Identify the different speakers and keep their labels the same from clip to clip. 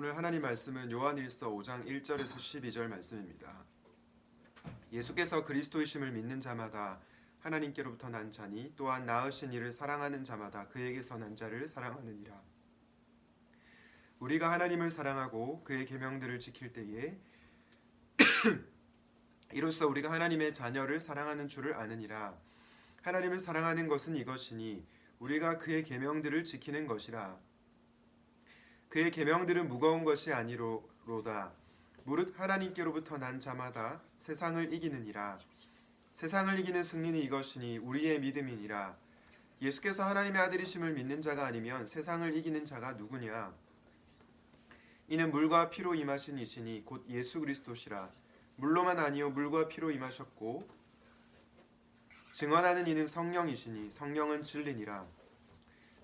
Speaker 1: 오늘 하나님 말씀은 요한일서 5장 1절에서 12절 말씀입니다. 예수께서 그리스도이심을 믿는 자마다 하나님께로부터 난 자니 또한 낳으신 이를 사랑하는 자마다 그에게서 난 자를 사랑하느니라. 우리가 하나님을 사랑하고 그의 계명들을 지킬 때에 이로써 우리가 하나님의 자녀를 사랑하는 줄을 아느니라. 하나님을 사랑하는 것은 이것이니 우리가 그의 계명들을 지키는 것이라. 그의 계명들은 무거운 것이 아니로다. 무릇 하나님께로부터 난 자마다 세상을 이기느니라. 세상을 이기는 승리는 이것이니 우리의 믿음이니라. 예수께서 하나님의 아들이심을 믿는 자가 아니면 세상을 이기는 자가 누구냐? 이는 물과 피로 임하신 이시니 곧 예수 그리스도시라. 물로만 아니요 물과 피로 임하셨고 증언하는 이는 성령이시니 성령은 진리니라.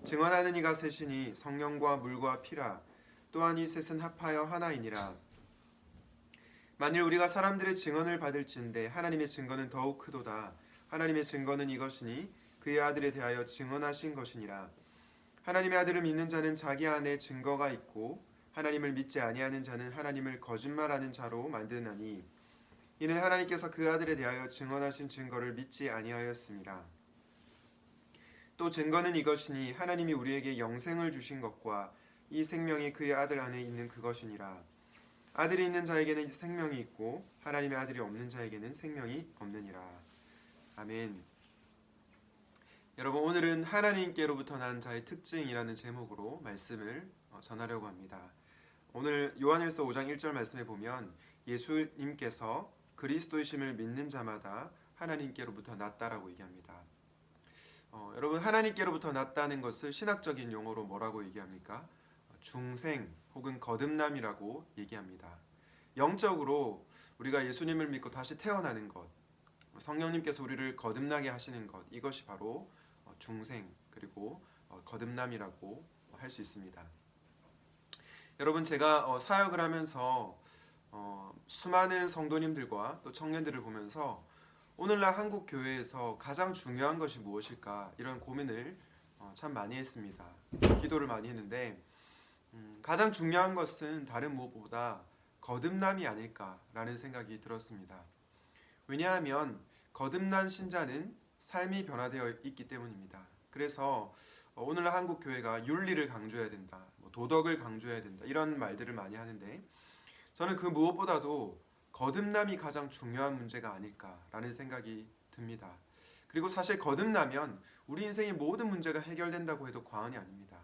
Speaker 1: 증언하는 이가 셋이니 성령과 물과 피라. 또한 이 셋은 합하여 하나이니라. 만일 우리가 사람들의 증언을 받을진대 하나님의 증거는 더욱 크도다. 하나님의 증거는 이것이니 그의 아들에 대하여 증언하신 것이니라. 하나님의 아들을 믿는 자는 자기 안에 증거가 있고 하나님을 믿지 아니하는 자는 하나님을 거짓말하는 자로 만드나니 이는 하나님께서 그 아들에 대하여 증언하신 증거를 믿지 아니하였습니다. 또 증거는 이것이니 하나님이 우리에게 영생을 주신 것과 이 생명이 그의 아들 안에 있는 그것이니라. 아들이 있는 자에게는 생명이 있고 하나님의 아들이 없는 자에게는 생명이 없느니라. 아멘. 여러분, 오늘은 하나님께로부터 난 자의 특징이라는 제목으로 말씀을 전하려고 합니다. 오늘 요한일서 5장 1절 말씀에 보면 예수님께서 그리스도이심을 믿는 자마다 하나님께로부터 났다라고 얘기합니다. 여러분, 하나님께로부터 났다는 것을 신학적인 용어로 뭐라고 얘기합니까? 중생 혹은 거듭남이라고 얘기합니다. 영적으로 우리가 예수님을 믿고 다시 태어나는 것, 성령님께서 우리를 거듭나게 하시는 것, 이것이 바로 중생 그리고 거듭남이라고 할 수 있습니다. 여러분, 제가 사역을 하면서 수많은 성도님들과 또 청년들을 보면서 오늘날 한국 교회에서 가장 중요한 것이 무엇일까 이런 고민을 참 많이 했습니다. 기도를 많이 했는데 가장 중요한 것은 다른 무엇보다 거듭남이 아닐까라는 생각이 들었습니다. 왜냐하면 거듭난 신자는 삶이 변화되어 있기 때문입니다. 그래서 오늘날 한국 교회가 윤리를 강조해야 된다, 도덕을 강조해야 된다 이런 말들을 많이 하는데 저는 그 무엇보다도 거듭남이 가장 중요한 문제가 아닐까라는 생각이 듭니다. 그리고 사실 거듭나면 우리 인생의 모든 문제가 해결된다고 해도 과언이 아닙니다.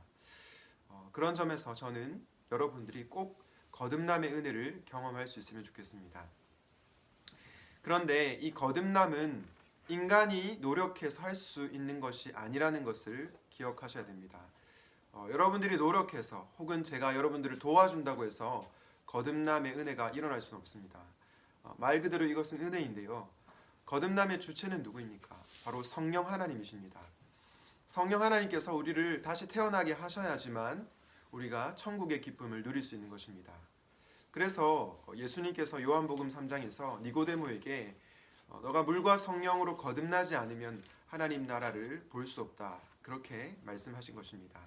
Speaker 1: 그런 점에서 저는 여러분들이 꼭 거듭남의 은혜를 경험할 수 있으면 좋겠습니다. 그런데 이 거듭남은 인간이 노력해서 할 수 있는 것이 아니라는 것을 기억하셔야 됩니다. 여러분들이 노력해서 혹은 제가 여러분들을 도와준다고 해서 거듭남의 은혜가 일어날 수는 없습니다. 말 그대로 이것은 은혜인데요. 거듭남의 주체는 누구입니까? 바로 성령 하나님이십니다. 성령 하나님께서 우리를 다시 태어나게 하셔야지만 우리가 천국의 기쁨을 누릴 수 있는 것입니다. 그래서 예수님께서 요한복음 3장에서 니고데모에게 너가 물과 성령으로 거듭나지 않으면 하나님 나라를 볼 수 없다, 그렇게 말씀하신 것입니다.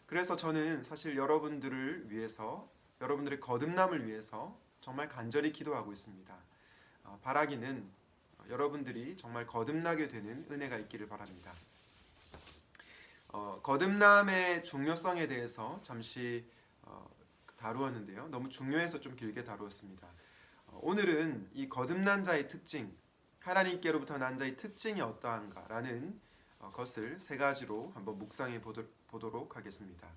Speaker 1: 그래서 저는 사실 여러분들을 위해서, 여러분들의 거듭남을 위해서 정말 간절히 기도하고 있습니다. 바라기는 여러분들이 정말 거듭나게 되는 은혜가 있기를 바랍니다. 거듭남의 중요성에 대해서 잠시 다루었는데요. 너무 중요해서 좀 길게 다루었습니다. 오늘은 이 거듭난 자의 특징, 하나님께로부터 난 자의 특징이 어떠한가라는 것을 세 가지로 한번 묵상해 보도록 하겠습니다.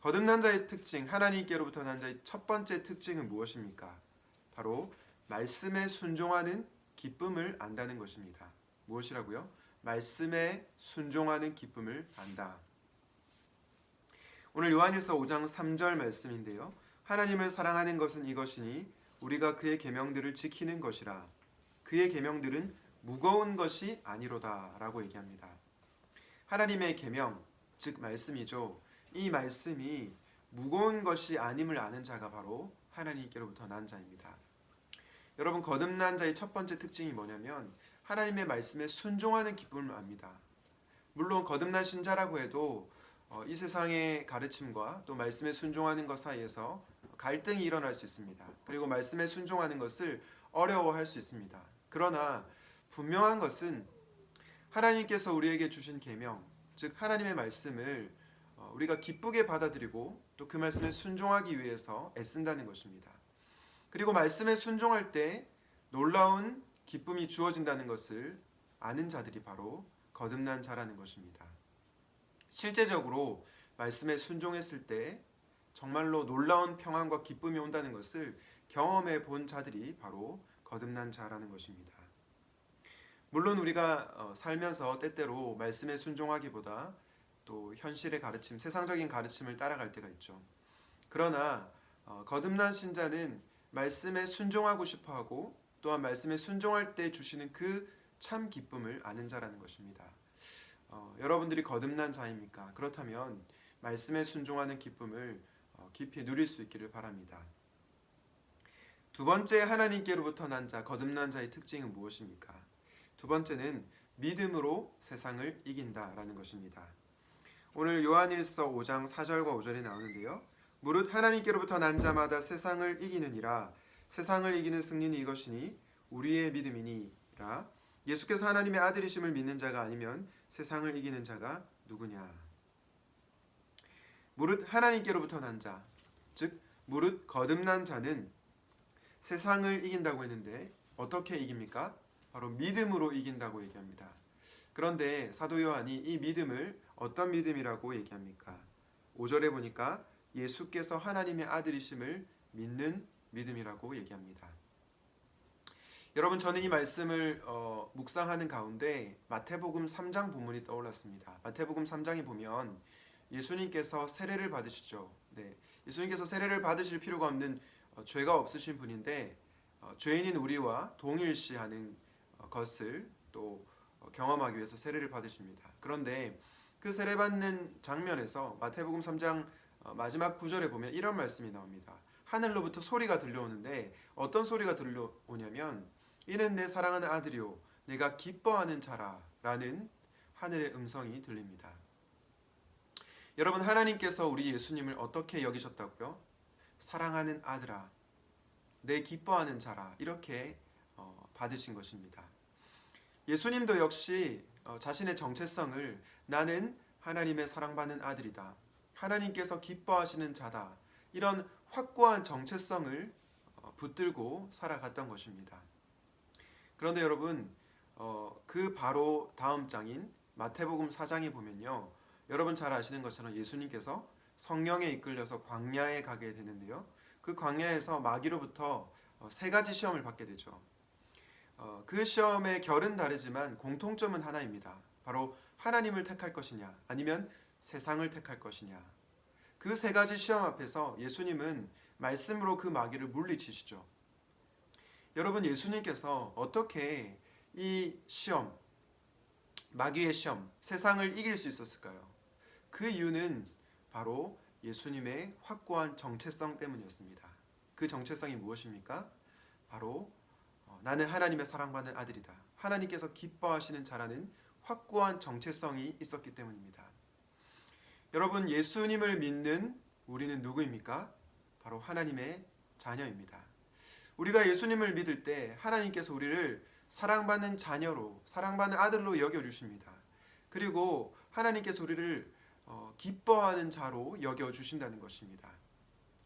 Speaker 1: 거듭난 자의 특징, 하나님께로부터 난 자의 첫 번째 특징은 무엇입니까? 바로 말씀에 순종하는 기쁨을 안다는 것입니다. 무엇이라고요? 말씀에 순종하는 기쁨을 안다. 오늘 요한일서 5장 3절 말씀인데요. 하나님을 사랑하는 것은 이것이니 우리가 그의 계명들을 지키는 것이라. 그의 계명들은 무거운 것이 아니로다 라고 얘기합니다. 하나님의 계명, 즉 말씀이죠. 이 말씀이 무거운 것이 아님을 아는 자가 바로 하나님께로부터 난 자입니다. 여러분, 거듭난 자의 첫 번째 특징이 뭐냐면 하나님의 말씀에 순종하는 기쁨을 압니다. 물론 거듭난 신자라고 해도 이 세상의 가르침과 또 말씀에 순종하는 것 사이에서 갈등이 일어날 수 있습니다. 그리고 말씀에 순종하는 것을 어려워할 수 있습니다. 그러나 분명한 것은 하나님께서 우리에게 주신 계명, 즉 하나님의 말씀을 우리가 기쁘게 받아들이고 또 그 말씀에 순종하기 위해서 애쓴다는 것입니다. 그리고 말씀에 순종할 때 놀라운 기쁨이 주어진다는 것을 아는 자들이 바로 거듭난 자라는 것입니다. 실제적으로 말씀에 순종했을 때 정말로 놀라운 평안과 기쁨이 온다는 것을 경험해 본 자들이 바로 거듭난 자라는 것입니다. 물론 우리가 살면서 때때로 말씀에 순종하기보다 또 현실의 가르침, 세상적인 가르침을 따라갈 때가 있죠. 그러나 거듭난 신자는 말씀에 순종하고 싶어하고 또한 말씀에 순종할 때 주시는 그 참 기쁨을 아는 자라는 것입니다. 여러분들이 거듭난 자입니까? 그렇다면 말씀에 순종하는 기쁨을 깊이 누릴 수 있기를 바랍니다. 두 번째, 하나님께로부터 난 자, 거듭난 자의 특징은 무엇입니까? 두 번째는 믿음으로 세상을 이긴다라는 것입니다. 오늘 요한일서 5장 4절과 5절에 나오는데요. 무릇 하나님께로부터 난 자마다 세상을 이기느니라. 세상을 이기는 승리는 이것이니 우리의 믿음이니라. 예수께서 하나님의 아들이심을 믿는 자가 아니면 세상을 이기는 자가 누구냐? 무릇 하나님께로부터 난 자, 즉 무릇 거듭난 자는 세상을 이긴다고 했는데 어떻게 이깁니까? 바로 믿음으로 이긴다고 얘기합니다. 그런데 사도 요한이 이 믿음을 어떤 믿음이라고 얘기합니까? 5절에 보니까 예수께서 하나님의 아들이심을 믿는 믿음이라고 얘기합니다. 여러분, 저는 이 말씀을 묵상하는 가운데 마태복음 3장 본문이 떠올랐습니다. 마태복음 3장에 보면 예수님께서 세례를 받으시죠. 네, 예수님께서 세례를 받으실 필요가 없는 죄가 없으신 분인데 죄인인 우리와 동일시하는 것을 또 경험하기 위해서 세례를 받으십니다. 그런데 그 세례 받는 장면에서 마태복음 3장 마지막 구절에 보면 이런 말씀이 나옵니다. 하늘로부터 소리가 들려오는데 어떤 소리가 들려오냐면 이는 내 사랑하는 아들이요 내가 기뻐하는 자라 라는 하늘의 음성이 들립니다. 여러분, 하나님께서 우리 예수님을 어떻게 여기셨다고요? 사랑하는 아들아, 내 기뻐하는 자라, 이렇게 받으신 것입니다. 예수님도 역시 자신의 정체성을 나는 하나님의 사랑받는 아들이다, 하나님께서 기뻐하시는 자다, 이런 확고한 정체성을 붙들고 살아갔던 것입니다. 그런데 여러분, 그 바로 다음 장인 마태복음 4장에 보면요, 여러분 잘 아시는 것처럼 예수님께서 성령에 이끌려서 광야에 가게 되는데요, 그 광야에서 마귀로부터 세 가지 시험을 받게 되죠. 그 시험의 결은 다르지만 공통점은 하나입니다. 바로 하나님을 택할 것이냐 아니면 세상을 택할 것이냐. 그 세 가지 시험 앞에서 예수님은 말씀으로 그 마귀를 물리치시죠. 여러분, 예수님께서 어떻게 이 시험, 마귀의 시험, 세상을 이길 수 있었을까요? 그 이유는 바로 예수님의 확고한 정체성 때문이었습니다. 그 정체성이 무엇입니까? 바로 나는 하나님의 사랑받는 아들이다, 하나님께서 기뻐하시는 자라는 확고한 정체성이 있었기 때문입니다. 여러분, 예수님을 믿는 우리는 누구입니까? 바로 하나님의 자녀입니다. 우리가 예수님을 믿을 때 하나님께서 우리를 사랑받는 자녀로, 사랑받는 아들로 여겨주십니다. 그리고 하나님께서 우리를 기뻐하는 자로 여겨주신다는 것입니다.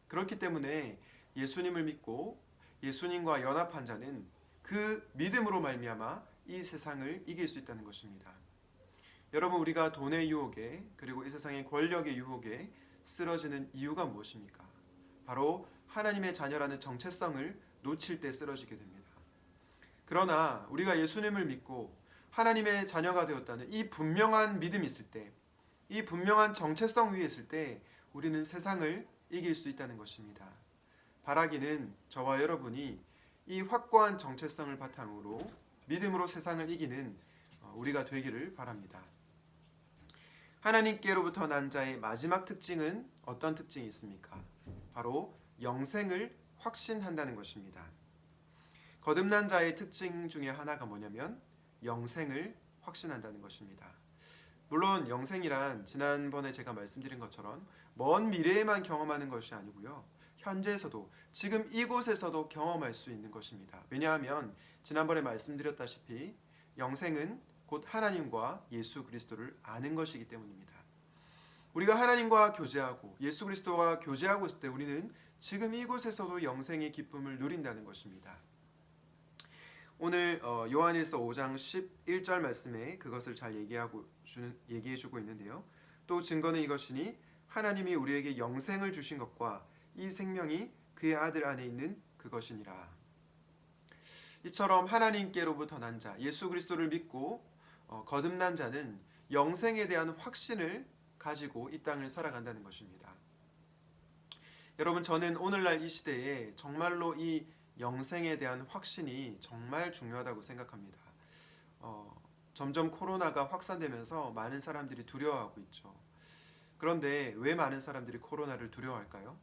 Speaker 1: 그렇기 때문에 예수님을 믿고 예수님과 연합한 자는 그 믿음으로 말미암아 이 세상을 이길 수 있다는 것입니다. 여러분, 우리가 돈의 유혹에 그리고 이 세상의 권력의 유혹에 쓰러지는 이유가 무엇입니까? 바로 하나님의 자녀라는 정체성을 놓칠 때 쓰러지게 됩니다. 그러나 우리가 예수님을 믿고 하나님의 자녀가 되었다는 이 분명한 믿음이 있을 때, 이 분명한 정체성 위에 있을 때 우리는 세상을 이길 수 있다는 것입니다. 바라기는 저와 여러분이 이 확고한 정체성을 바탕으로 믿음으로 세상을 이기는 우리가 되기를 바랍니다. 하나님께로부터 난 자의 마지막 특징은 어떤 특징이 있습니까? 바로 영생을 확신한다는 것입니다. 거듭난 자의 특징 중에 하나가 뭐냐면 영생을 확신한다는 것입니다. 물론 영생이란 지난번에 제가 말씀드린 것처럼 먼 미래에만 경험하는 것이 아니고요. 현재에서도 지금 이곳에서도 경험할 수 있는 것입니다. 왜냐하면 지난번에 말씀드렸다시피 영생은 곧 하나님과 예수 그리스도를 아는 것이기 때문입니다. 우리가 하나님과 교제하고 예수 그리스도와 교제하고 있을 때 우리는 지금 이곳에서도 영생의 기쁨을 누린다는 것입니다. 오늘 요한일서 5장 11절 말씀에 그것을 잘 얘기해주고 있는데요. 또 증거는 이것이니 하나님이 우리에게 영생을 주신 것과 이 생명이 그의 아들 안에 있는 그것이니라. 이처럼 하나님께로부터 난 자, 예수 그리스도를 믿고 거듭난 자는 영생에 대한 확신을 가지고 이 땅을 살아간다는 것입니다. 여러분, 저는 오늘날 이 시대에 정말로 이 영생에 대한 확신이 정말 중요하다고 생각합니다. 점점 코로나가 확산되면서 많은 사람들이 두려워하고 있죠. 그런데 왜 많은 사람들이 코로나를 두려워할까요?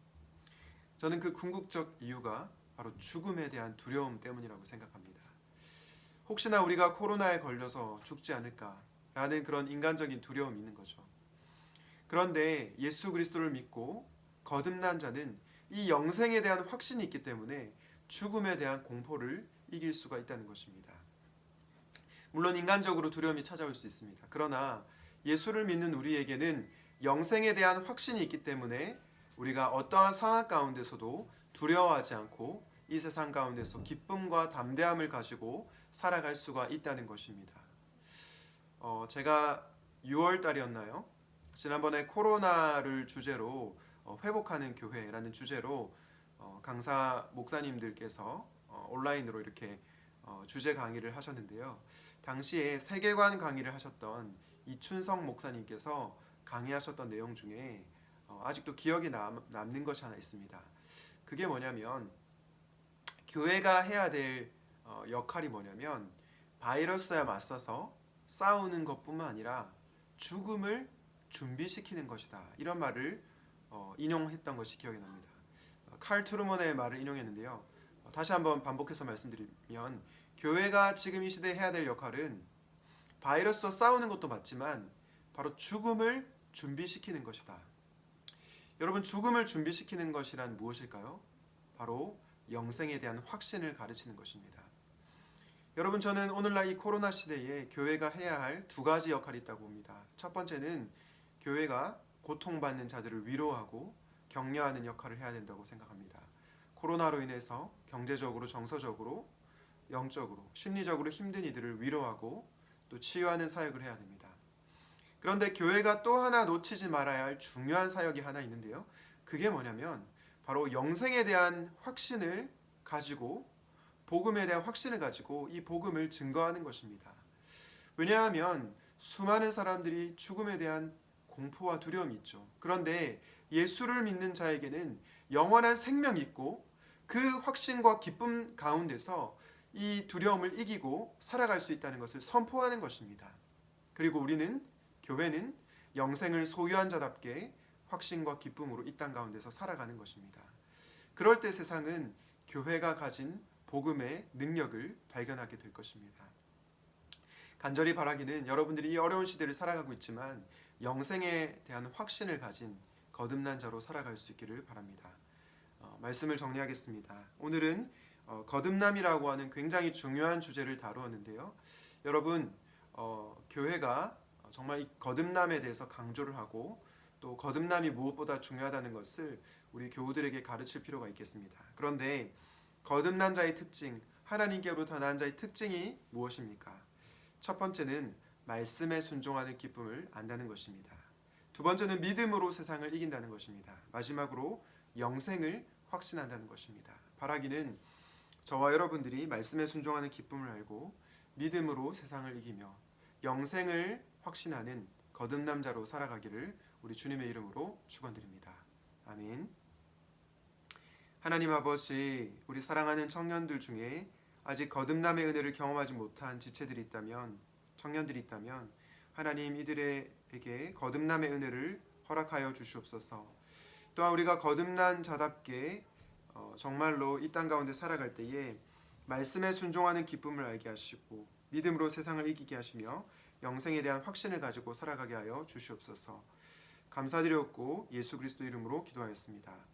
Speaker 1: 저는 그 궁극적 이유가 바로 죽음에 대한 두려움 때문이라고 생각합니다. 혹시나 우리가 코로나에 걸려서 죽지 않을까라는 그런 인간적인 두려움이 있는 거죠. 그런데 예수 그리스도를 믿고 거듭난 자는 이 영생에 대한 확신이 있기 때문에 죽음에 대한 공포를 이길 수가 있다는 것입니다. 물론 인간적으로 두려움이 찾아올 수 있습니다. 그러나 예수를 믿는 우리에게는 영생에 대한 확신이 있기 때문에 우리가 어떠한 상황 가운데서도 두려워하지 않고 이 세상 가운데서 기쁨과 담대함을 가지고 살아갈 수가 있다는 것입니다. 제가 6월 달이었나요? 지난번에 코로나를 주제로 회복하는 교회라는 주제로 강사 목사님들께서 온라인으로 이렇게 주제 강의를 하셨는데요. 당시에 세계관 강의를 하셨던 이춘성 목사님께서 강의하셨던 내용 중에 아직도 기억에 남는 것이 하나 있습니다. 그게 뭐냐면 교회가 해야 될 역할이 뭐냐면 바이러스에 맞서서 싸우는 것뿐만 아니라 죽음을 준비시키는 것이다. 이런 말을 인용했던 것이 기억이 납니다. 칼 트루먼의 말을 인용했는데요. 다시 한번 반복해서 말씀드리면 교회가 지금 이 시대에 해야 될 역할은 바이러스와 싸우는 것도 맞지만 바로 죽음을 준비시키는 것이다. 여러분, 죽음을 준비시키는 것이란 무엇일까요? 바로 영생에 대한 확신을 가르치는 것입니다. 여러분, 저는 오늘날 이 코로나 시대에 교회가 해야 할 두 가지 역할이 있다고 봅니다. 첫 번째는 교회가 고통받는 자들을 위로하고 격려하는 역할을 해야 된다고 생각합니다. 코로나로 인해서 경제적으로, 정서적으로, 영적으로, 심리적으로 힘든 이들을 위로하고 또 치유하는 사역을 해야 됩니다. 그런데 교회가 또 하나 놓치지 말아야 할 중요한 사역이 하나 있는데요. 그게 뭐냐면 바로 영생에 대한 확신을 가지고 복음에 대한 확신을 가지고 이 복음을 증거하는 것입니다. 왜냐하면 수많은 사람들이 죽음에 대한 공포와 두려움이 있죠. 그런데 예수를 믿는 자에게는 영원한 생명이 있고 그 확신과 기쁨 가운데서 이 두려움을 이기고 살아갈 수 있다는 것을 선포하는 것입니다. 그리고 교회는 영생을 소유한 자답게 확신과 기쁨으로 이 땅 가운데서 살아가는 것입니다. 그럴 때 세상은 교회가 가진 복음의 능력을 발견하게 될 것입니다. 간절히 바라기는 여러분들이 이 어려운 시대를 살아가고 있지만 영생에 대한 확신을 가진 거듭난 자로 살아갈 수 있기를 바랍니다. 말씀을 정리하겠습니다. 오늘은 거듭남이라고 하는 굉장히 중요한 주제를 다루었는데요. 여러분, 교회가 정말 이 거듭남에 대해서 강조를 하고 또 거듭남이 무엇보다 중요하다는 것을 우리 교우들에게 가르칠 필요가 있겠습니다. 그런데 거듭난 자의 특징, 하나님께로부터 난 자의 특징이 무엇입니까? 첫 번째는 말씀에 순종하는 기쁨을 안다는 것입니다. 두 번째는 믿음으로 세상을 이긴다는 것입니다. 마지막으로 영생을 확신한다는 것입니다. 바라기는 저와 여러분들이 말씀에 순종하는 기쁨을 알고 믿음으로 세상을 이기며 영생을 확신하는 거듭남자로 살아가기를 우리 주님의 이름으로 축원드립니다. 아멘. 하나님 아버지, 우리 사랑하는 청년들 중에 아직 거듭남의 은혜를 경험하지 못한 청년들이 있다면 하나님 이들에게 거듭남의 은혜를 허락하여 주시옵소서. 또한 우리가 거듭난 자답게 정말로 이 땅 가운데 살아갈 때에 말씀에 순종하는 기쁨을 알게 하시고 믿음으로 세상을 이기게 하시며 영생에 대한 확신을 가지고 살아가게 하여 주시옵소서. 감사드렸고 예수 그리스도 이름으로 기도하였습니다.